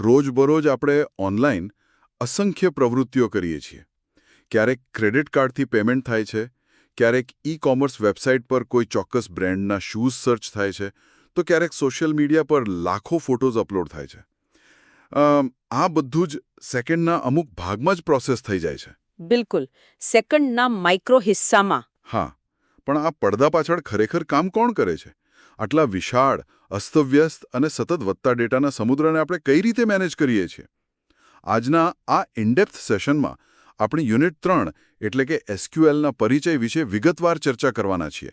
રોજબરોજ આપણે ઓનલાઈન અસંખ્ય પ્રવૃત્તિઓ કરીએ છીએ. ક્યારેક ક્રેડિટ કાર્ડથી પેમેન્ટ થાય છે, ક્યારેક ઈ-કોમર્સ વેબસાઇટ પર કોઈ ચોક્કસ બ્રાન્ડના શૂઝ સર્ચ થાય છે, તો ક્યારેક સોશિયલ મીડિયા પર લાખો ફોટોઝ અપલોડ થાય છે. આ બધું જ સેકન્ડના અમુક ભાગમાં જ પ્રોસેસ થઈ જાય છે. બિલકુલ, સેકન્ડના માઇક્રો હિસ્સામાં. હા, પણ આ પડદા પાછળ ખરેખર કામ કોણ કરે છે? આટલા વિશાળ, અસ્તવ્યસ્ત અને સતત વધતા ડેટાના સમુદ્રને આપણે કઈ રીતે મેનેજ કરીએ છીએ? આજના આ ઇનડેપ્થ સેશનમાં આપણે યુનિટ 3 એટલે કે એસક્યુએલના પરિચય વિશે વિગતવાર ચર્ચા કરવાના છીએ.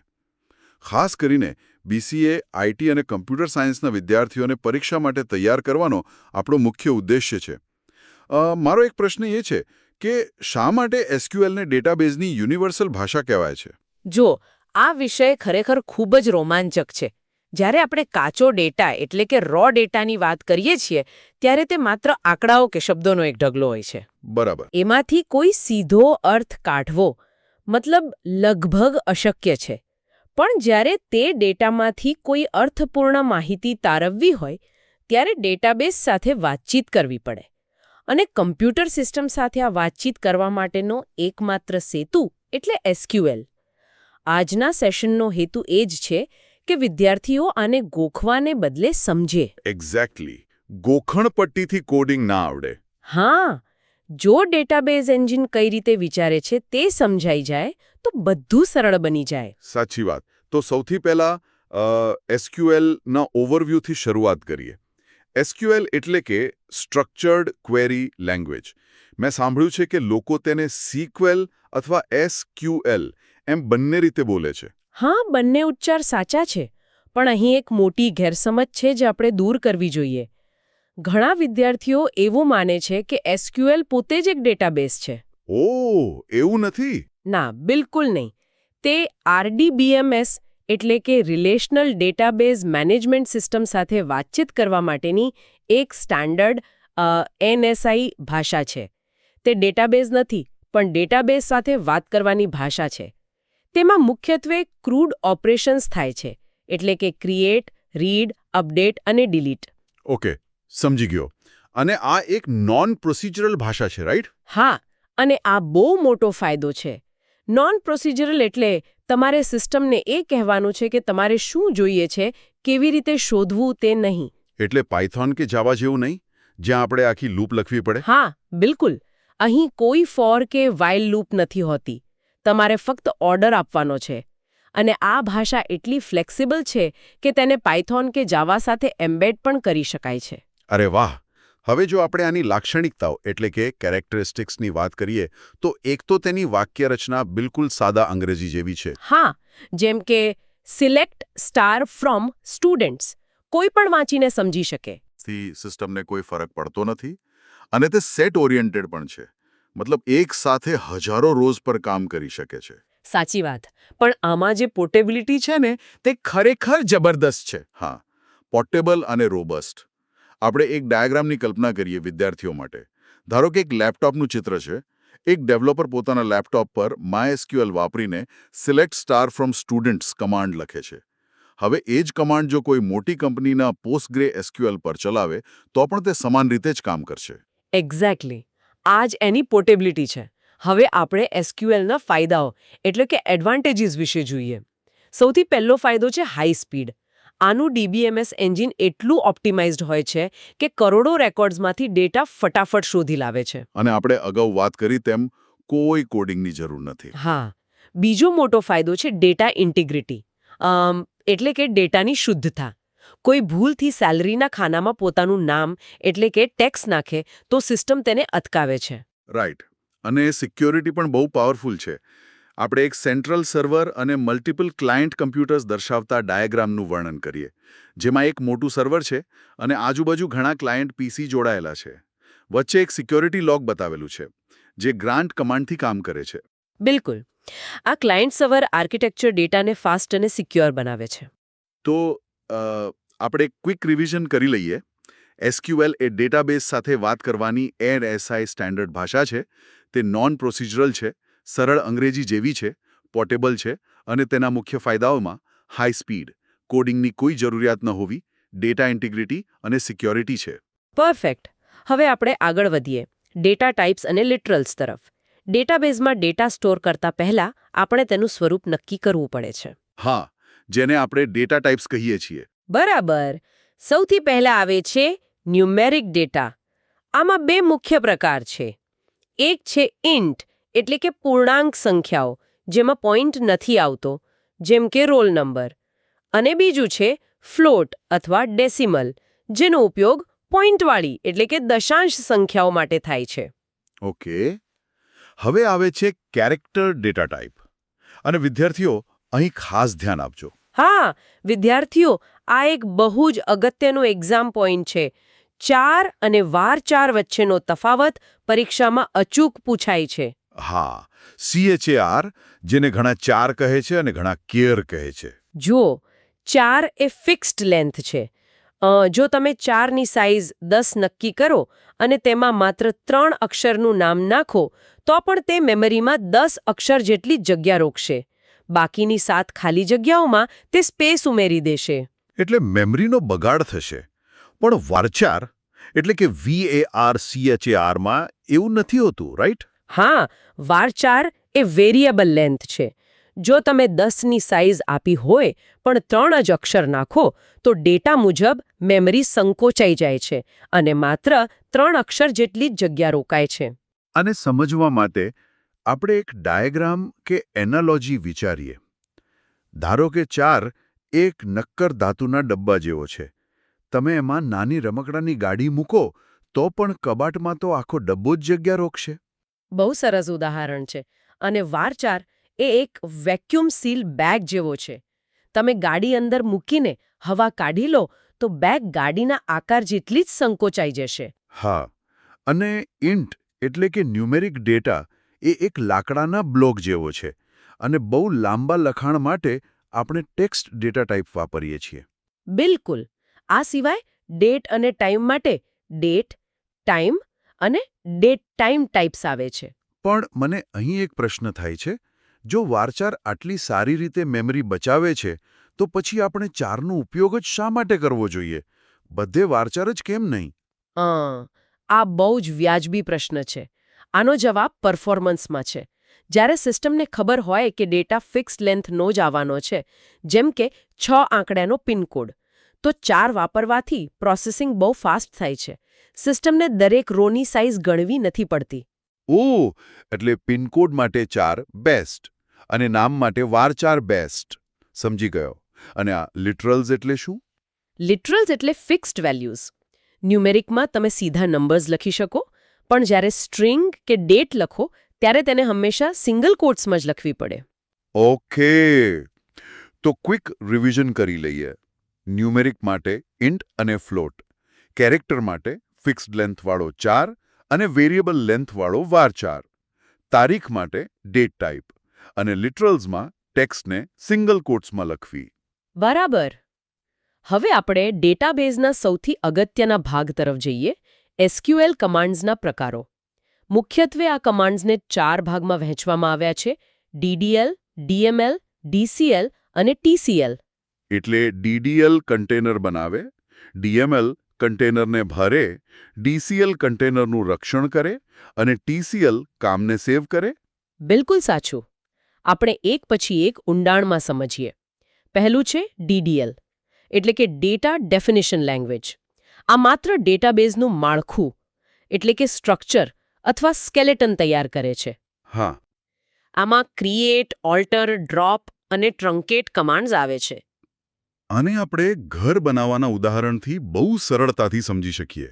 ખાસ કરીને બીસીએ, આઈટી અને કમ્પ્યુટર સાયન્સના વિદ્યાર્થીઓને પરીક્ષા માટે તૈયાર કરવાનો આપણો મુખ્ય ઉદ્દેશ્ય છે. મારો એક પ્રશ્ન એ છે કે શા માટે એસક્યુએલને ડેટાબેઝની યુનિવર્સલ ભાષા કહેવાય છે? જો આ વિષય ખરેખર ખૂબ જ રોમાંચક છે. જ્યારે આપણે કાચો ડેટા એટલે કે રો ડેટાની વાત કરીએ છીએ ત્યારે તે માત્ર આંકડાઓ કે શબ્દોનો એક ઢગલો હોય છે. બરાબર. એમાંથી કોઈ સીધો અર્થ કાઢવો મતલબ લગભગ અશક્ય છે. પણ જ્યારે તે ડેટામાંથી કોઈ અર્થપૂર્ણ માહિતી તારવવી હોય ત્યારે ડેટાબેઝ સાથે વાતચીત કરવી પડે. અને કમ્પ્યુટર સિસ્ટમ સાથે આ વાતચીત કરવા માટેનો એકમાત્ર સેતુ એટલે એસક્યુએલ. આજના સેશનનો હેતુ એ જ છે કે વિદ્યાર્થીઓ આને ગોખવાને બદલે સમજે. એક્ઝેક્ટલી. ગોખણપટ્ટીથી કોડિંગ ના આવડે. હા, જો ડેટાબેઝ એન્જિન કઈ રીતે વિચારે છે તે સમજાઈ જાય તો બધું સરળ બની જાય. સાચી વાત. તો સૌથી પહેલા એસક્યુએલના ઓવરવ્યૂથી શરૂઆત કરીએ. એસક્યુએલ એટલે કે સ્ટ્રક્ચર્ડ ક્વેરી લેંગ્વેજ. મેં સાંભળ્યું છે કે લોકો તેને સિક્વેલ અથવા એસક્યુએલ એમ બંને રીતે બોલે છે. હા, બંને ઉચ્ચાર સાચા છે, પણ અહીં એક મોટી ગેરસમજ છે જે આપણે દૂર કરવી જોઈએ. ઘણા વિદ્યાર્થીઓ એવું માને છે કે એસક્યુએલ પોતે જ એક ડેટાબેઝ છે. ઓહ, એવું નથી. ના, બિલકુલ નહીં. તે આરડીબીએમએસ એટલે કે રિલેશનલ ડેટાબેઝ મેનેજમેન્ટ સિસ્ટમ સાથે વાતચીત કરવા માટેની એક સ્ટાન્ડર્ડ એનએસઆઈ ભાષા છે. તે ડેટાબેઝ નથી, પણ ડેટાબેઝ સાથે વાત કરવાની ભાષા છે. તેમાં મુખ્યત્વે ક્રૂડ ઓપરેશન્સ થાય છે, એટલે કે ક્રિએટ, રીડ, અપડેટ અને ડિલીટ. ઓકે, સમજી ગયો. અને આ એક નોન પ્રોસિજરલ ભાષા છે, રાઈટ? હા, અને આ બહુ મોટો ફાયદો છે. નોન પ્રોસિજરલ એટલે તમારે સિસ્ટમને એ કહેવાનું છે કે તમારે શું જોઈએ છે, કેવી રીતે શોધવું તે નહીં. એટલે પાયથોન કે જાવા જેવું નહીં, જ્યાં આપણે આખી લૂપ લખવી પડે? હા, બિલકુલ. અહીં કોઈ ફોર કે વાઇલ લૂપ નથી હોતી. તમારે ફક્ત ઓર્ડર આપવાનો છે. અને આ ભાષા એટલી ફ્લેક્સિબલ છે કે તેને પાયથોન કે જાવા સાથે એમ્બેડ પણ કરી શકાય છે. અરે વાહ! હવે જો આપણે આની લાક્ષણિકતાઓ એટલે કે કેરેક્ટરિસ્ટિક્સની વાત કરીએ તો એક તો તેની વાક્ય રચના બિલકુલ સાદા અંગ્રેજી જેવી છે. હા, જેમ કે સિલેક્ટ સ્ટાર ફ્રોમ સ્ટુડન્ટ્સ. કોઈ પણ વાંચીને સમજી શકે. સિસ્ટમને કોઈ ફરક પડતો નથી. અને તે સેટ ઓરિએન્ટેડ પણ છે. મતલબ એક સાથે હજારો રોઝ પર કામ કરી શકે છે. સાચી વાત. પણ આમાં જે પોર્ટેબિલિટી છે ને તે ખરેખર જબરદસ્ત છે. હા, પોર્ટેબલ અને રોબસ્ટ. આપણે એક ડાયાગ્રામની કલ્પના કરીએ વિદ્યાર્થીઓ માટે. ધારો કે એક લેપટોપનું ચિત્ર છે. એક ડેવલપર પોતાના લેપટોપ પર MySQL વાપરીને select star from students command લખે છે. હવે એ જ કમાન્ડ જો કોઈ મોટી કંપનીના PostgreSQL પર ચલાવે તો પણ તે સમાન રીતે જ કામ કરશે. એક્ઝેક્ટલી. આ જ એની પોર્ટેબિલિટી છે. હવે આપણે એસક્યુએલના ફાયદાઓ એટલે કે એડવાન્ટેજીસ વિશે જોઈએ. સૌથી પહેલો ફાયદો છે હાઈ સ્પીડ. આનું ડીબીએમએસ એન્જિન એટલું ઓપ્ટિમાઇઝ્ડ હોય છે કે કરોડો રેકોર્ડ્સમાંથી ડેટા ફટાફટ શોધી લાવે છે. અને આપણે અગાઉ વાત કરી તેમ કોઈ કોડિંગની જરૂર નથી. હા. બીજો મોટો ફાયદો છે ડેટા ઇન્ટિગ્રિટી. એટલે કે ડેટાની શુદ્ધતા. કોઈ ભૂલથી સેલરીના ખાનામાં પોતાનું નામ એટલે કે ટેક્સ નાખે તો સિસ્ટમ તેને અટકાવે છે. રાઈટ. અને સિક્યોરિટી પણ બહુ પાવરફુલ છે. આપણે એક સેન્ટ્રલ સર્વર અને મલ્ટિપલ ક્લાયન્ટ કમ્પ્યુટર્સ દર્શાવતા ડાયાગ્રામનું વર્ણન કરીએ. જેમાં એક મોટું સર્વર છે અને આજુબાજુ ઘણા ક્લાયન્ટ પીસી જોડાયેલા છે. વચ્ચે એક સિક્યોરિટી લોગ બતાવેલું છે, જે ગ્રાન્ટ કમાન્ડથી કામ કરે છે. બિલકુલ. આ ક્લાયન્ટ સર્વર આર્કિટેક્ચર ડેટાને ફાસ્ટ અને સિક્યોર બનાવે છે. તો આપણે એક ક્વિક રિવિઝન કરી લઈએ. એસક્યુએલ એ ડેટાબેઝ સાથે વાત કરવાની એનએસઆઈ સ્ટાન્ડર્ડ ભાષા છે. તે નોન પ્રોસિજરલ છે, સરળ અંગ્રેજી જેવી છે, પોર્ટેબલ છે અને તેના મુખ્ય ફાયદાઓમાં હાઈ સ્પીડ, કોડિંગની કોઈ જરૂરિયાત ન હોવી, ડેટા ઇન્ટિગ્રિટી અને સિક્યોરિટી છે. પરફેક્ટ. હવે આપણે આગળ વધીએ ડેટા ટાઈપ્સ અને લિટરલ્સ તરફ. ડેટાબેઝમાં ડેટા સ્ટોર કરતા પહેલા આપણે તેનું સ્વરૂપ નક્કી કરવું પડે છે. હા, જેને આપણે ડેટા ટાઈપ્સ કહીએ છીએ. બરાબર. સૌથી પહેલા આવે છે ન્યુમેરિક ડેટા. આમાં બે મુખ્ય પ્રકાર છે. એક છે ઇન્ટ એટલે કે પૂર્ણાંક સંખ્યાઓ જેમાં પોઈન્ટ નથી આવતો, જેમ કે રોલ નંબર. અને બીજું છે ફ્લોટ અથવા ડેસિમલ, જેનો ઉપયોગ પોઈન્ટવાળી એટલે કે દશાંશ સંખ્યાઓ માટે થાય છે. ઓકે. હવે આવે છે કેરેક્ટર ડેટા ટાઈપ. અને વિદ્યાર્થીઓ અહીં ખાસ ધ્યાન આપજો. હા, વિદ્યાર્થીઓ, આ એક બહુ જ અગત્યનું એક્ઝામ પોઈન્ટ છે. 4 અને વાર 4 વચ્ચેનો તફાવત પરીક્ષામાં અચૂક પૂછાય છે. હા, CHAR, જેને ઘણા ચાર કહે છે અને ઘણા કેર કહે છે. જુઓ, 4 એ ફિક્સ્ડ લેન્થ છે. જો તમે 4ની સાઇઝ 10 નક્કી કરો અને તેમાં માત્ર 3 અક્ષરનું નામ નાખો તો પણ તે મેમરીમાં 10 અક્ષર જેટલી જગ્યા રોકશે. બાકીની 7 ખાલી જગ્યાઓમાં તે સ્પેસ ઉમેરી દેશે. એટલે મેમરીનો બગાડ થશે. પણ વારચાર એટલે કે VARCHAR માં એવું નથી હોતું, રાઈટ? હા, વાર 4 એ વેરિયેબલ લેન્થ છે. જો તમે 10ની સાઇઝ આપી હોય પણ 3 જ અક્ષર નાખો તો ડેટા મુજબ મેમરી સંકોચાઈ જાય છે અને માત્ર 3 અક્ષર જેટલી જ જગ્યા રોકાય છે. આને સમજવા માટે આપણે એક ડાયાગ્રામ કે એનાલોજી વિચારીએ. ધારો કે 4 એક નક્કર ધાતુના ડબ્બા જેવો છે. તમે એમાં નાની રમકડાની ગાડી મૂકો તો પણ કબાટમાં તો આખો ડબ્બો જ જગ્યા રોકશે. બહુ સરસ ઉદાહરણ છે. અને વાર 4 એ એક વેક્યુમ સીલ બેગ જેવો છે. તમે ગાડી અંદર મૂકીને હવા કાઢી લો તો બેગ ગાડીના આકાર જેટલી જ સંકોચાઈ જશે. હા, અને ઇન્ટ એટલે કે ન્યુમેરિક ડેટા એ એક લાકડાના બ્લોક જેવો છે અને બહુ લાંબા લખાણ માટે આપણે ટેક્સ્ટ ડેટા ટાઈપ વાપરીએ છીએ. બિલકુલ. આ સિવાય ડેટ અને ટાઈમ માટે ડેટ, ટાઈમ અને ડેટ ટાઈમ ટાઈપ્સ આવે છે. પણ મને અહીં એક પ્રશ્ન થાય છે. જો વારચાર આટલી સારી રીતે મેમરી બચાવે છે તો પછી આપણે 4નો ઉપયોગ જ શા માટે કરવો જોઈએ? બધે વારચાર જ કેમ નહીં? આ બહુ જ વ્યાજબી પ્રશ્ન છે. આનો જવાબ પરફોર્મન્સમાં છે. જ્યારે સિસ્ટમને ખબર હોય કે ડેટા ફિક્સ્ડ લેન્થનો જ આવવાનો છે, જેમ કે 6 આંકડાનો પિનકોડ, તો 4 વાપરવાથી પ્રોસેસિંગ બહુ ફાસ્ટ થાય છે. સિસ્ટમને દરેક રોની સાઇઝ ગણવી નથી પડતી. ઓહ, એટલે પિનકોડ માટે 4 બેસ્ટ અને નામ માટે વારચાર બેસ્ટ. સમજી ગયો. અને આ લિટરલ્સ એટલે શું? લિટરલ્સ એટલે ફિક્સ્ડ વેલ્યુઝ. ન્યુમેરિકમાં તમે સીધા નંબર્સ લખી શકો, પણ જ્યારે સ્ટ્રિંગ કે ડેટ લખો ત્યારે તેને હંમેશા સિંગલ કોટ્સમાં જ લખવી પડે. ઓકે, તો ક્વિક રિવિઝન કરી લઈએ. ન્યુમેરિક માટે ઇન્ટ અને ફ્લોટ, કેરેક્ટર માટે ફિક્સ્ડ લેન્થવાળો 4 અને વેરિયેબલ લેન્થવાળો વારચાર, તારીખ માટે ડેટ ટાઈપ અને લિટરલ્સમાં ટેક્સ્ટને સિંગલ કોટ્સમાં લખવી. બરાબર. હવે આપણે ડેટાબેઝના સૌથી અગત્યના ભાગ તરફ જઈએ, SQL કમાન્ડ્સના પ્રકારો. મુખ્યત્વે આ કમાન્ડ્સને 4 ભાગમાં વહેંચવામાં આવ્યા છે: DDL, DML, DCL અને TCL. એટલે DDL કન્ટેનર બનાવે, DML કન્ટેનરને ભરે, DCL કન્ટેનરનું રક્ષણ કરે અને TCL કામને સેવ કરે. બિલકુલ સાચું. આપણે એક પછી એક ઊંડાણમાં સમજીએ. પહેલું છે DDL, એટલે કે ડેટા ડેફિનિશન લેંગ્વેજ. આ માત્ર ડેટાબેઝનું માળખું, એટલે કે સ્ટ્રક્ચર અથવા સ્કેલેટન તૈયાર કરે છે. હા. આમાં ક્રિએટ, ઓલ્ટર, ડ્રોપ અને ટ્રંકેટ કમાન્ડ્સ આવે છે. આને આપણે ઘર બનાવવાના ઉદાહરણથી બહુ સરળતાથી સમજી શકીએ.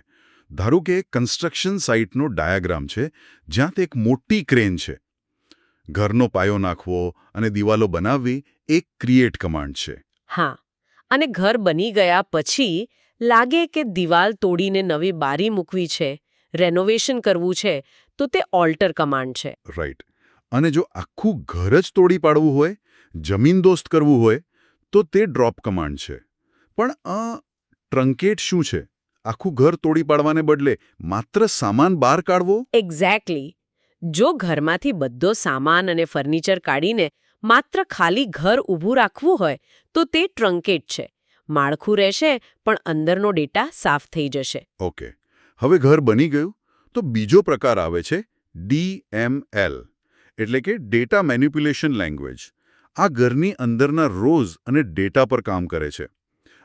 ધારો કે કન્સ્ટ્રક્શન સાઇટનો ડાયાગ્રામ છે, જ્યાં તે એક મોટી ક્રેન છે. ઘરનો પાયો નાખવો અને દિવાલો બનાવવી એક ક્રિએટ કમાન્ડ છે. હા, અને ઘર બની ગયા પછી લાગે કે દિવાલ તોડીને નવી બારી મૂકવી છે, રેનોવેશન કરવું છે, તો તે ઓલ્ટર કમાન્ડ છે. રાઈટ. અને જો આખું ઘર જ તોડી પાડવું હોય, જમીનદોસ્ત કરવું હોય, તો તે ડ્રોપ કમાન્ડ છે. પણ ટ્રંકેટ શું છે? આખું ઘર તોડી પાડવાને બદલે માત્ર સામાન બહાર કાઢવો? એક્ઝેક્ટલી. જો ઘરમાંથી બધો સામાન અને ફર્નિચર કાઢીને માત્ર ખાલી ઘર ઊભું રાખવું હોય તો તે ટ્રંકેટ છે. માળખું રહેશે પણ અંદરનો ડેટા સાફ થઈ જશે. ઓકે. હવે ઘર બની ગયું તો બીજો પ્રકાર આવે છે DML, એટલે કે ડેટા મેનિપ્યુલેશન લેંગ્વેજ. આ ઘરની અંદરના રોઝ અને ડેટા પર કામ કરે છે.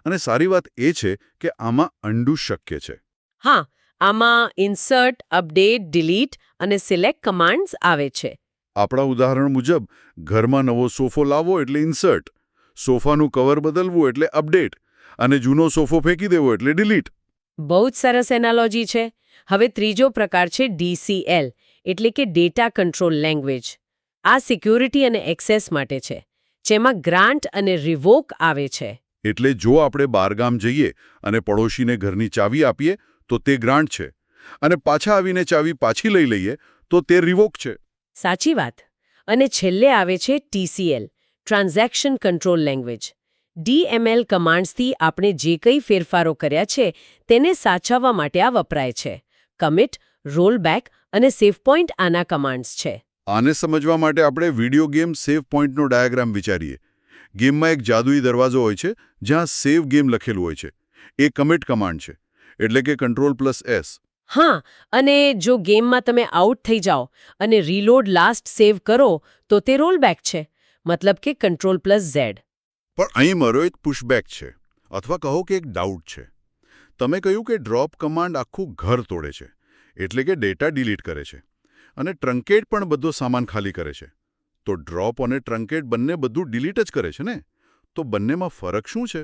અને સારી વાત એ છે કે આમાં અન્ડુ શક્ય છે. હા, આમાં ઇન્સર્ટ, અપડેટ, ડિલીટ અને સિલેક્ટ કમાન્ડ્સ આવે છે. આપણા ઉદાહરણ મુજબ ઘરમાં નવો સોફો લાવવો એટલે ઇન્સર્ટ, સોફાનું કવર બદલવું એટલે અપડેટ, અને જૂનો સોફો ફેંકી દેવો એટલે ડિલીટ. બહુ જ સરસ એનાલોજી છે. હવે ત્રીજો પ્રકાર છે DCL, એટલે કે ડેટા કંટ્રોલ લેંગ્વેજ. આ સિક્યુરિટી અને એક્સેસ માટે છે, જેમાં ગ્રાન્ટ અને રિવોક આવે છે. એટલે જો આપણે બહારગામ જઈએ અને પડોશીને ઘરની ચાવી આપીએ તો તે ગ્રાન્ટ છે, અને પાછા આવીને ચાવી પાછી લઈ લઈએ તો તે રિવોક છે. સાચી વાત. અને છેલ્લે આવે છે TCL, transaction control language. DML કમાન્ડ્સથી આપણે જે કંઈ ફેરફારો કર્યા છે તેને સાચવવા માટે આ વપરાય છે. કમિટ, રોલબેક અને સેવ પોઈન્ટ આના કમાન્ડ્સ છે. આને સમજવા માટે આપણે વિડિયો ગેમ સેવ પોઈન્ટનો ડાયાગ્રામ વિચારીએ. ગેમમાં એક જાદુઈ દરવાજો હોય છે જ્યાં સેવ ગેમ લખેલું હોય છે. એ કમિટ કમાન્ડ છે, એટલે કે Ctrl+S. હા, અને જો ગેમમાં તમે આઉટ થઈ જાઓ અને રીલોડ લાસ્ટ સેવ કરો તો તે રોલબેક છે, મતલબ કે Ctrl+Z. પણ અહીં મારો એક પુશબેક છે, અથવા કહો કે એક ડાઉટ છે. તમે કહ્યું કે ડ્રોપ કમાન્ડ આખું ઘર તોડે છે, એટલે કે ડેટા ડિલીટ કરે છે, અને ટ્રંકેટ પણ બધો સામાન ખાલી કરે છે. તો ડ્રોપ અને ટ્રંકેટ બંને બધું ડિલીટ જ કરે છે ને? તો બંનેમાં ફરક શું છે?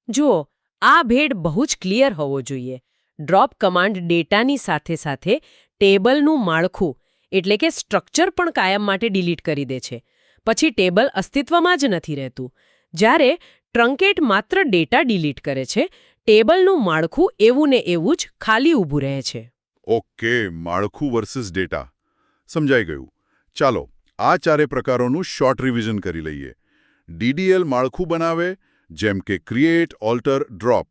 જુઓ, આ ભેદ બહુ જ ક્લિયર હોવો જોઈએ. ડ્રોપ કમાન્ડ ડેટાની સાથે સાથે ટેબલનું માળખું, એટલે કે સ્ટ્રક્ચર પણ કાયમ માટે ડિલીટ કરી દે છે. પછી ટેબલ અસ્તિત્વમાં જ નથી રહેતું. જ્યારે ટ્રંકેટ માત્ર ડેટા ડિલીટ કરે છે, ટેબલનું માળખું એવું ને એવું જ ખાલી ઊભું રહે છે. ઓકે, માળખું વર્સિસ ડેટા. સમજાઈ ગયું. ચાલો, આ ચારે પ્રકારોનું શોર્ટ રિવિઝન કરી લઈએ. DDL માળખું બનાવે, જેમ કે create, alter, drop.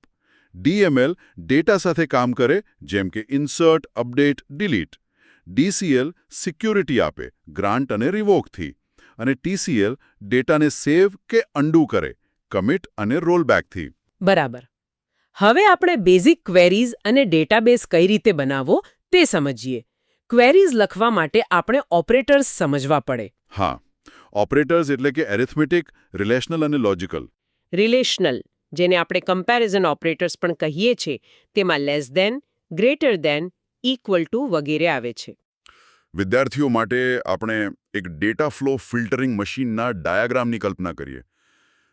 DML data સાથે કામ કરે, જેમ કે insert, update, delete. DCL security આપે, ગ્રાન્ટ અને રિવોકથી. અને TCL ડેટાને સેવ કે અન્ડુ કરે, કમિટ અને રોલબેકથી. બરાબર. હવે આપણે બેઝિક ક્વેરીઝ અને ડેટાબેઝ કઈ રીતે બનાવવો તે સમજીએ. ક્વેરીઝ લખવા માટે આપણે ઓપરેટર્સ સમજવા પડે. હા, ઓપરેટર્સ એટલે કે એરિથમેટિક, રિલેશનલ અને લોજિકલ. રિલેશનલ, જેને આપણે કમ્પેરિઝન ઓપરેટર્સ પણ કહીએ છીએ, તેમાં less than, greater than, equal to વગેરે આવે છે. વિદ્યાર્થીઓ માટે આપણે એક ડેટા ફ્લો ફિલ્ટરિંગ મશીનના ડાયાગ્રામની કલ્પના કરીએ.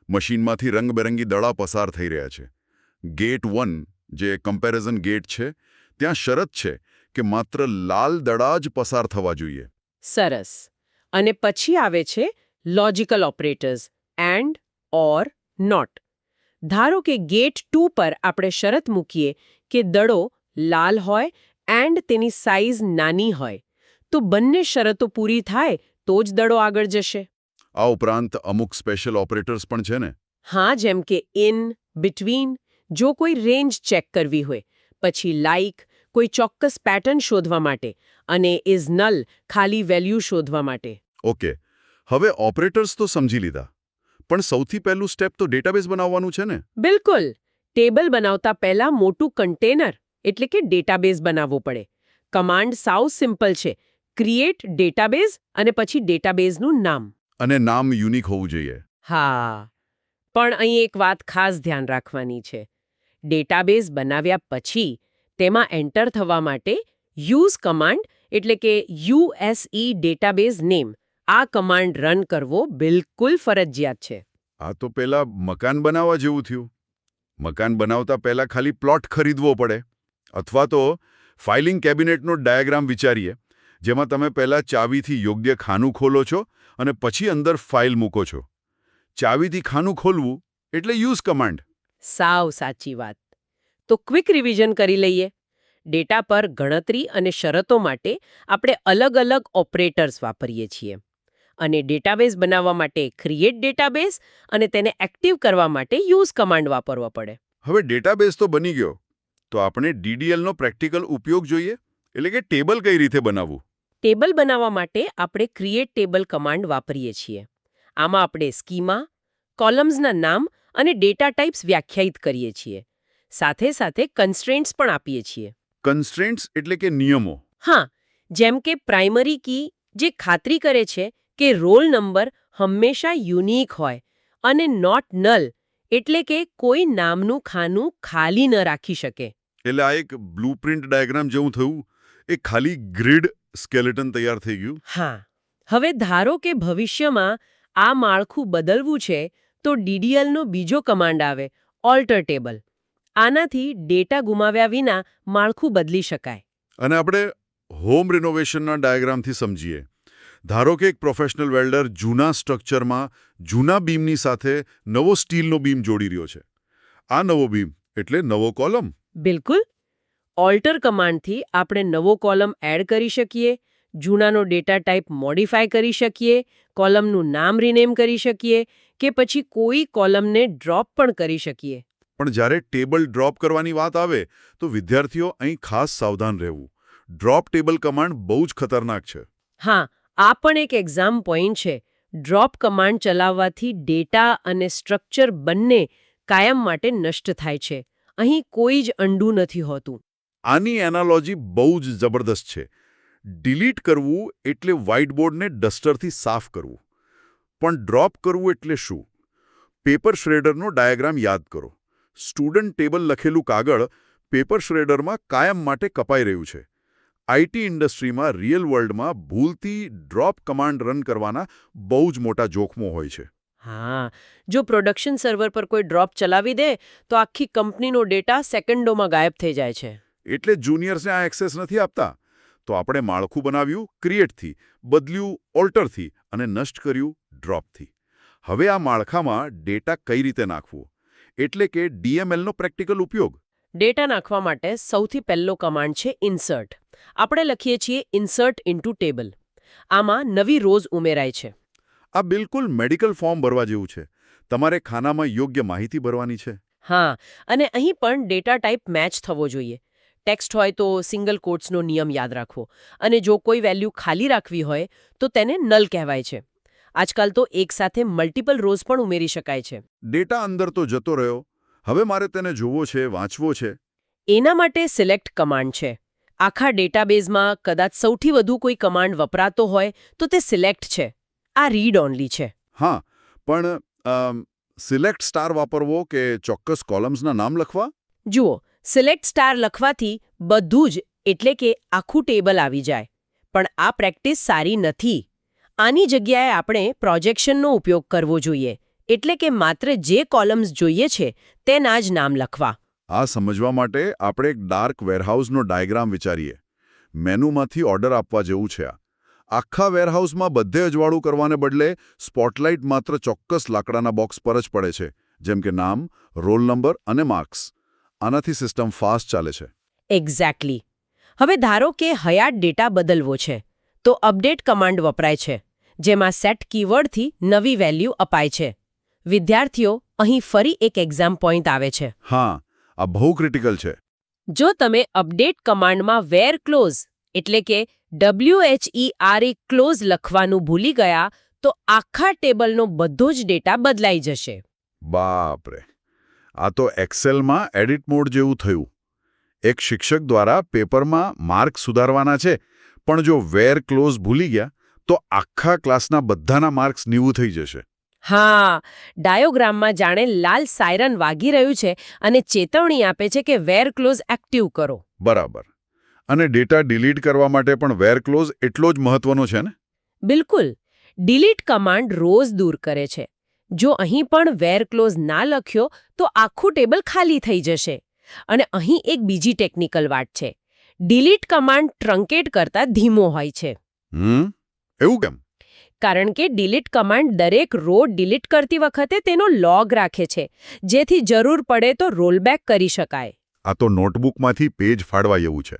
મશીનમાંથી રંગબેરંગી દડા પસાર થઈ રહ્યા છે. ગેટ 1, જે કમ્પેરિઝન ગેટ છે, ત્યાં શરત છે કે માત્ર લાલ દડા જ પસાર થવા જોઈએ. સરસ. અને પછી આવે છે logical operators, and, or, not. ધારો કે ગેટ 2 પર આપણે શરત મૂકીએ કે દડો લાલ હોય એન્ડ તેની સાઇઝ નાની હોય, તો બંને શરતો પૂરી થાય તો જ દડો આગળ જશે. આ ઉપરાંત અમુક સ્પેશિયલ ઓપરેટર્સ પણ છે ને? હા, જેમ કે ઇન, બિટવીન, જો કોઈ રેન્જ ચેક કરવી હોય, પછી લાઇક, કોઈ ચોક્કસ પેટર્ન શોધવા માટે, અને ઇઝ નલ, ખાલી વેલ્યુ શોધવા માટે. ઓકે, હવે ઓપરેટર્સ તો સમજી લીધા. પણ સૌથી પહેલું સ્ટેપ તો ડેટાબેઝ બનાવવાનું છે ને? બિલકુલ. ટેબલ બનાવતા પહેલા મોટું કન્ટેનર, એટલે કે ડેટાબેઝ બનાવવું પડે. કમાન્ડ સાવ સિમ્પલ છે. ક્રિએટ ડેટાબેઝ અને પછી ડેટાબેઝનું નામ. અને નામ યુનિક હોવું જોઈએ. હા, પણ અહીં એક વાત ખાસ ધ્યાન રાખવાની છે. ડેટાબેઝ બનાવ્યા પછી તેમાં એન્ટર થવા માટે યુઝ કમાન્ડ, એટલે કે USE ડેટાબેઝ નેમ, આ કમાન્ડ રન કરવો બિલકુલ ફરજિયાત છે. આ તો પેલા મકાન બનાવવા જેવું થયું. મકાન બનાવતા પહેલા ખાલી પ્લોટ ખરીદવો પડે. અથવા તો ફાઇલિંગ કેબિનેટનો ડાયાગ્રામ વિચારીએ, જેમાં તમે પહેલા ચાવીથી યોગ્ય ખાનું ખોલો છો અને પછી અંદર ફાઇલ મૂકો છો. ચાવીથી ખાનું ખોલવું એટલે યુઝ કમાન્ડ. સાવ સાચી વાત. તો ક્વિક રિવિઝન કરી લઈએ. ડેટા પર ગણતરી અને શરતો માટે આપણે અલગ અલગ ઓપરેટર્સ વાપરીએ છીએ. અને ડેટાબેઝ બનાવવા માટે ક્રિએટ ડેટાબેઝ અને તેને એક્ટિવ કરવા માટે યુઝ કમાન્ડ વાપરવો પડે. હવે ડેટાબેઝ તો બની ગયો, તો આપણે DDLનો પ્રેક્ટિકલ ઉપયોગ જોઈએ, એટલે કે ટેબલ કઈ રીતે બનાવવું. ટેબલ બનાવવા માટે આપણે ક્રિએટ ટેબલ કમાન્ડ વાપરીએ છીએ. આમાં આપણે સ્કીમા, કોલમ્સના નામ અને ડેટા ટાઇપ્સ વ્યાખ્યાયિત કરીએ છીએ. સાથે સાથે કન્સ્ટ્રેન્ટ્સ પણ આપીએ છીએ. કન્સ્ટ્રેન્ટ્સ એટલે કે નિયમો. હા, જેમ કે પ્રાઇમરી કી જે ખાતરી કરે છે કે રોલ નંબર હંમેશા યુનિક હોય અને નોટ નલ એટલે કે કોઈ નામનું ખાનું ખાલી ન રાખી શકે. એટલે આ એક બ્લુપ્રિન્ટ ડાયાગ્રામ જેવું થયું, એક ખાલી ગ્રીડ સ્કેલેટન તૈયાર થઈ ગયું. હા, હવે ધારો કે ભવિષ્યમાં આ માળખું બદલવું છે તો DDLનો બીજો કમાન્ડ આવે, ઓલ્ટર ટેબલ. આનાથી ડેટા ગુમાવ્યા વિના માળખું બદલી શકાય. અને આપણે હોમ રિનોવેશનના ડાયાગ્રામથી સમજીએ. ધારો કે એક પ્રોફેશનલ વેલ્ડર જૂના સ્ટ્રક્ચરમાં જૂના બીમની સાથે નવો સ્ટીલનો બીમ જોડી રહ્યો છે. આ નવો બીમ એટલે નવો કોલમ. બિલકુલ. ઓલ્ટર કમાન્ડથી આપણે નવો કોલમ એડ કરી શકીએ, જૂનાનો ડેટા ટાઈપ મોડિફાય કરી શકીએ, કોલમનું નામ રિનેમ કરી શકીએ કે પછી કોઈ કોલમને ડ્રોપ પણ કરી શકીએ. પણ જ્યારે ટેબલ ડ્રોપ કરવાની વાત આવે તો વિદ્યાર્થીઓ અહીં ખાસ સાવધાન રહેવું. ડ્રોપ ટેબલ કમાન્ડ બહુ જ ખતરનાક છે. હા, આ પણ એક એક્ઝામ પોઈન્ટ છે. ડ્રોપ કમાન્ડ ચલાવવાથી ડેટા અને સ્ટ્રક્ચર બંને કાયમ માટે નષ્ટ થાય છે. અહીં કોઈ જ અન્ડુ નથી હોતું. આની એનાલોજી બહુ જ જબરદસ્ત છે. ડિલીટ કરવું એટલે વ્હાઇટબોર્ડને ડસ્ટરથી સાફ કરવું. પણ ડ્રોપ કરવું એટલે શું? પેપર શ્રેડરનો ડાયાગ્રામ યાદ કરો. સ્ટુડન્ટ ટેબલ લખેલું કાગળ પેપર શ્રેડરમાં કાયમ માટે કપાઈ રહ્યું છે. આઈટી ઇન્ડસ્ટ્રીમાં રિયલ વર્લ્ડમાં ભૂલથી ડ્રોપ કમાન્ડ રન કરવાના બહુ જ મોટા જોખમો હોય છે. હા, જો પ્રોડક્શન સર્વર પર કોઈ ડ્રોપ ચલાવી દે તો આખી કંપનીનો ડેટા સેકન્ડોમાં ગાયબ થઈ જાય છે. એટલે જુનિયર્સને આ એક્સેસ નથી આપતા. તો આપણે માળખું બનાવ્યું ક્રિએટથી, બદલ્યું ઓલ્ટરથી અને નષ્ટ કર્યું ડ્રોપથી. હવે આ માળખામાં ડેટા કઈ રીતે નાખવું? એટલે કે DMLનો પ્રેક્ટિકલ ઉપયોગ. ડેટા નાખવા માટે સૌથી પહેલો કમાન્ડ છે ઇન્સર્ટ. આપણે લખીએ છીએ ઇન્સર્ટ ઇન્ટુ ટેબલ. આમાં નવી રોઝ ઉમેરાય છે. આ બિલકુલ મેડિકલ ફોર્મ ભરવા જેવું છે. તમારે ખાનામાં યોગ્ય માહિતી ભરવાની છે. હા, અને અહીં પણ ડેટા ટાઈપ મેચ થવો જોઈએ. ટેક્સ્ટ હોય તો સિંગલ કોટ્સનો નિયમ યાદ રાખવો, અને જો કોઈ વેલ્યુ ખાલી રાખવી હોય તો તેને નલ કહેવાય છે. આજકાલ તો એકસાથે મલ્ટિપલ રોઝ પણ ઉમેરી શકાય છે. ડેટા અંદર તો જતો રહ્યો, હવે મારે તેને જોવો છે, વાંચવો છે. એના માટે સિલેક્ટ કમાન્ડ છે. આખા ડેટાબેઝમાં કદાચ સૌથી વધુ કોઈ કમાન્ડ વપરાતો હોય તો તે સિલેક્ટ છે. આ રીડ ઓનલી છે. હા, પણ સિલેક્ટ સ્ટાર વાપરવો કે ચોક્કસ કોલમ્સના નામ લખવા? જુઓ, સિલેક્ટ સ્ટાર લખવાથી બધું જ એટલે કે આખું ટેબલ આવી જાય. પણ આ પ્રેક્ટિસ સારી નથી. આની જગ્યાએ આપણે પ્રોજેક્શનનો ઉપયોગ કરવો જોઈએ. એટલે કે માત્ર જે કોલમ્સ જોઈએ છે તેના જ નામ લખવા. આ સમજવા માટે આપણે એક ડાર્ક વેરહાઉસનો ડાયાગ્રામ વિચારીએ. મેનુમાંથી ઓર્ડર આપવા જેવું છે આ. આખા વેરહાઉસમાં બધે અજવાળું કરવાને બદલે સ્પોટલાઇટ માત્ર ચોક્કસ લાકડાના બોક્સ પર જ પડે છે, જેમ કે નામ, રોલ નંબર અને માર્ક્સ. આનાથી સિસ્ટમ ફાસ્ટ ચાલે છે. એક્ઝેક્ટલી. હવે ધારો કે હયાત ડેટા બદલવો છે તો અપડેટ કમાન્ડ વપરાય છે, જેમાં સેટ કીવર્ડથી નવી વેલ્યુ અપાય છે. વિદ્યાર્થીઓ, અહીં ફરી એક એક્ઝામ પોઈન્ટ આવે છે. હા, આ બહુ ક્રિટિકલ છે. જો તમે અપડેટ કમાન્ડમાં વેર ક્લોઝ એટલે કે WHERE ક્લોઝ લખવાનું ભૂલી ગયા તો આખા ટેબલનો બધો જ ડેટા બદલાઈ જશે. બાપરે, આ તો એક્સેલમાં એડિટ મોડ જેવું થયું. એક શિક્ષક દ્વારા પેપરમાં માર્ક સુધારવાના છે, પણ જો વેર ક્લોઝ ભૂલી ગયા તો આખા ક્લાસના બધાના માર્ક્સ 90 થઈ જશે. હા, ડાયોગ્રામમાં જાણે લાલ સાયરન વાગી રહ્યું છે અને ચેતવણી આપે છે કે વેર ક્લોઝ એક્ટિવ કરો. બરાબર. અને ડેટા ડિલીટ કરવા માટે પણ વેર ક્લોઝ એટલો જ મહત્વનો છે ને? બિલકુલ. ડિલીટ કમાન્ડ રોઝ દૂર કરે છે. જો અહીં પણ વેર ક્લોઝ ના લખ્યો તો આખું ટેબલ ખાલી થઈ જશે. અને અહીં એક બીજી ટેકનિકલ વાત છે. ડિલીટ કમાન્ડ ટ્રંકેટ કરતા ધીમો હોય છે. એવું કેમ? કારણ કે ડિલીટ કમાન્ડ દરેક રો ડિલીટ કરતી વખતે તેનો લોગ રાખે છે, જેથી જરૂર પડે તો રોલબેક કરી શકાય. આ તો નોટબુકમાંથી પેજ ફાડવા જેવું છે.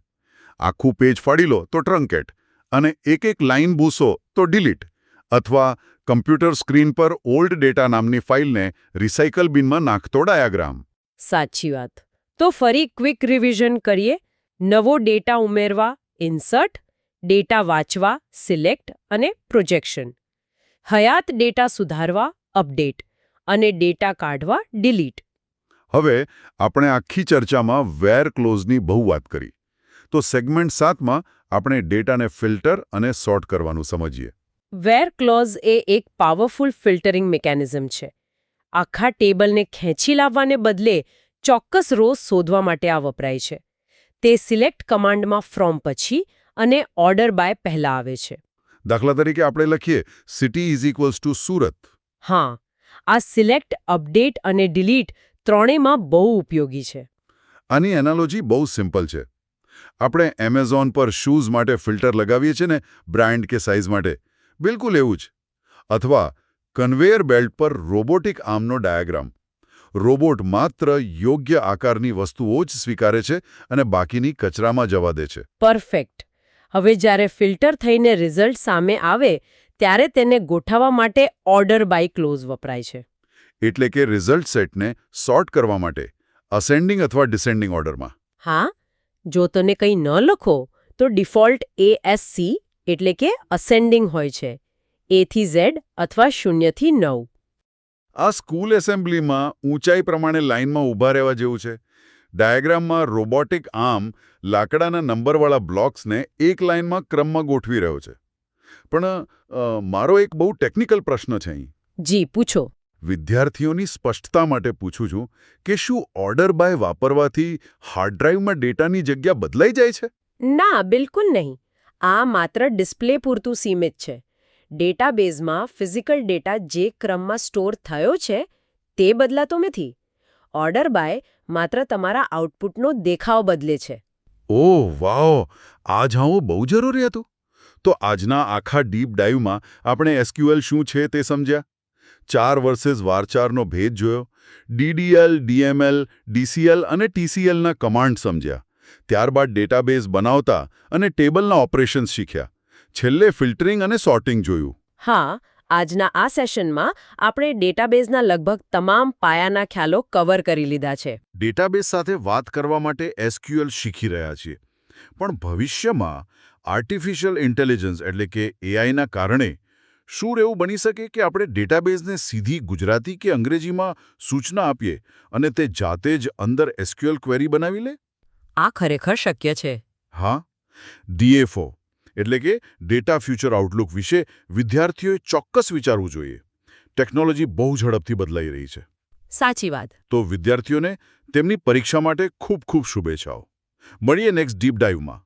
આખું પેજ ફાડી લો તો ટ્રંકેટ, અને એક લાઈન ભૂસો તો ડિલીટ, અથવા કમ્પ્યુટર સ્ક્રીન પર ઓલ્ડ ડેટા નામની ફાઇલને રિસાયકલ બિનમાં નાખતો ડાયાગ્રામ. સાચી વાત. તો ફરી ક્વિક રિવિઝન કરીએ. નવો ડેટા ઉમેરવા ઇન્સર્ટ, ડેટા વાંચવા સિલેક્ટ અને પ્રોજેક્શન, હયાત ડેટા સુધારવા અપડેટ અને ડેટા કાઢવા ડિલીટ. હવે આપણે આખી ચર્ચામાં વેર ક્લોઝની બહુ વાત કરી. તો સેગમેન્ટ 7માં આપણે ડેટાને ફિલ્ટર અને સોર્ટ કરવાનું સમજીએ. વેર ક્લોઝ એ એક પાવરફુલ ફિલ્ટરિંગ મિકેનિઝમ છે. આખા ટેબલને ખેંચી લાવવાને બદલે ચોક્કસ રોઝ શોધવા માટે આ વપરાય છે. તે સિલેક્ટ કમાન્ડમાં ફ્રોમ પછી અને ઓર્ડર બાય પહેલા આવે છે. દાખલા તરીકે આપણે લખીએ city is equals to Surat. હા, આ સિલેક્ટ, અપડેટ અને ડિલીટ ત્રણેયમાં બહુ ઉપયોગી છે. આની એનાલોજી બહુ સિમ્પલ છે. આપણે એમેઝોન પર શૂઝ માટે ફિલ્ટર લગાવીએ છીએ ને, બ્રાન્ડ કે સાઇઝ માટે, બિલકુલ એવું જ. અથવા કન્વેયર બેલ્ટ પર રોબોટિક આર્મનો ડાયાગ્રામ. રોબોટ માત્ર યોગ્ય આકારની વસ્તુઓ જ સ્વીકારે છે અને બાકીની કચરામાં જવા દે છે. પરફેક્ટ. હવે જ્યારે ફિલ્ટર થઈને રિઝલ્ટ સામે આવે ત્યારે તેને ગોઠવવા માટે ઓર્ડર બાય ક્લોઝ વપરાય છે. એટલે કે રિઝલ્ટ સેટને સોર્ટ કરવા માટે અસેન્ડિંગ અથવા ડિસેન્ડિંગ ઓર્ડરમાં. હા, જો તમે કંઈ ન લખો તો ડિફોલ્ટ ASC એટલે કે અસેન્ડિંગ હોય છે. A થી Z અથવા 0 થી 9. આ સ્કૂલ એસેમ્બલીમાં ઊંચાઈ પ્રમાણે લાઇનમાં ઊભા રહેવા જેવું છે. ડાયાગ્રામમાં રોબોટિક આર્મ લાકડાના નંબરવાળા બ્લોક્સને એક લાઇનમાં ક્રમમાં ગોઠવી રહ્યો છે. પણ મારો એક બહુ ટેકનિકલ પ્રશ્ન છે અહીં. જી, પૂછો. વિદ્યાર્થીઓની સ્પષ્ટતા માટે પૂછું છું કે શું ઓર્ડર બાય વાપરવાથી હાર્ડ ડ્રાઈવમાં ડેટાની જગ્યા બદલાઈ જાય છે? ના, બિલકુલ નહીં. આ માત્ર ડિસ્પ્લે પૂરતું સીમિત છે. ડેટાબેઝમાં ફિઝિકલ ડેટા જે ક્રમમાં સ્ટોર થયો છે તે બદલાતો નથી. ઓર્ડર બાય માત્ર તમારા આઉટપુટનો દેખાવ બદલે છે. ઓહ વાવ! આ જાણવું બહુ જરૂરી હતું. તો આજના આખા ડીપ ડાઈવમાં આપણે SQL શું છે તે સમજ્યા, 4 વર્સિસ વારચારનો ભેદ જોયો, DDL, DML, DCL અને TCLના કમાન્ડ સમજ્યા, ત્યારબાદ ડેટાબેઝ બનાવતા અને ટેબલના ઓપરેશન્સ શીખ્યા, છેલ્લે ફિલ્ટરિંગ અને સોર્ટિંગ જોયું. હા, આજના આ સેશનમાં આપણે ડેટાબેઝના લગભગ તમામ પાયાના ખ્યાલો કવર કરી લીધા છે. ડેટાબેઝ સાથે વાત કરવા માટે SQL શીખી રહ્યા છીએ. પણ ભવિષ્યમાં આર્ટિફિશિયલ ઇન્ટેલિજન્સ એટલે કે AIના કારણે શું એવું બની શકે કે આપણે ડેટાબેઝને સીધી ગુજરાતી કે અંગ્રેજીમાં સૂચના આપીએ અને તે જાતે જ અંદર SQL ક્વેરી બનાવી લે? આ ખરેખર શક્ય છે. હા, DA4 એટલે કે ડેટા ફ્યુચર આઉટલુક વિશે વિદ્યાર્થીઓએ ચોક્કસ વિચારવું જોઈએ. ટેકનોલોજી બહુ ઝડપથી બદલાઈ રહી છે. સાચી વાત. તો વિદ્યાર્થીઓને તેમની પરીક્ષા માટે ખૂબ ખૂબ શુભેચ્છાઓ. મળીએ નેક્સ્ટ ડીપ ડાઈવમાં.